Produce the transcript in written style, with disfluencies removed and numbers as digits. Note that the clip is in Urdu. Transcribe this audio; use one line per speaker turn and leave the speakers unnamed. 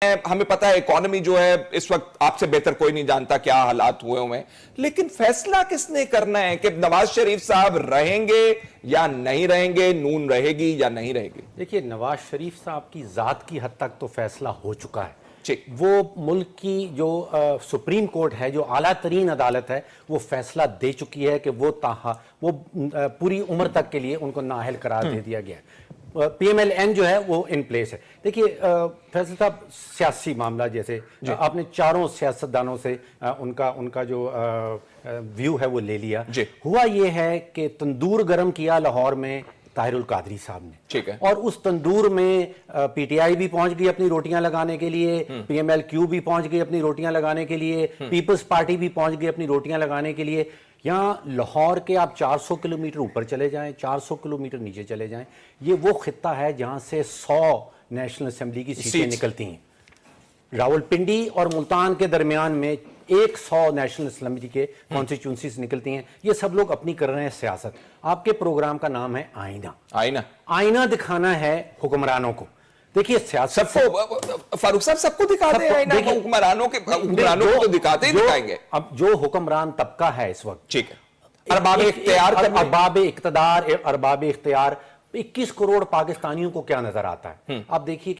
ہمیں پتا ہے اکانومی جو ہے اس وقت آپ سے بہتر کوئی نہیں جانتا کیا حالات ہوئے ہوئے ہیں، لیکن فیصلہ کس نے کرنا ہے کہ نواز شریف صاحب رہیں گے یا نہیں رہیں گے، نون رہے گی یا نہیں رہے گی؟
دیکھیے، نواز شریف صاحب کی ذات کی حد تک تو فیصلہ ہو چکا ہے۔
ٹھیک،
وہ ملک کی جو سپریم کورٹ ہے، جو اعلیٰ ترین عدالت ہے، وہ فیصلہ دے چکی ہے کہ وہ پوری عمر تک کے لیے ان کو نااہل قرار دے دیا گیا ہے۔ پی ایم ایل این جو ہے وہ ان پلیس ہے۔ دیکھیے فیصل صاحب، سیاسی معاملہ جیسے آپ نے چاروں سیاستدانوں سے ان کا جو ویو ہے وہ لے لیا۔ ہوا یہ ہے کہ تندور گرم کیا لاہور میں طاہر القادری صاحب نے، اور اس تندور میں پی ٹی آئی بھی پہنچ گئی اپنی روٹیاں لگانے کے لیے، پی ایم ایل کیو بھی پہنچ گئی اپنی روٹیاں لگانے کے لیے، پیپلز پارٹی بھی پہنچ گئی اپنی روٹیاں لگانے کے لیے۔ یہاں لاہور کے آپ 400 کلومیٹر اوپر چلے جائیں، 400 کلومیٹر نیچے چلے جائیں، یہ وہ خطہ ہے جہاں سے 100 نیشنل اسمبلی کی سیٹیں نکلتی ہیں۔ راولپنڈی اور ملتان کے درمیان میں 100 نیشنل اسمبلی کے کانسٹیچوئنسیز نکلتی ہیں۔ یہ سب لوگ اپنی کر رہے ہیں سیاست۔ آپ کے پروگرام کا نام ہے آئینہ۔ آئینہ دکھانا ہے حکمرانوں کو۔ دیکھیے سیاست
سب کو فاروق صاحب سب کو دکھاتے ہیں، حکمرانوں کو تو دکھاتے ہی دکھائیں گے۔
اب جو حکمران طبقہ ہے اس وقت،
ٹھیک ہے، ارباب اقتدار، ارباب اختیار 21 کروڑ پاکستانیوں کو کیا نظر آتا ہے؟ آپ دیکھیے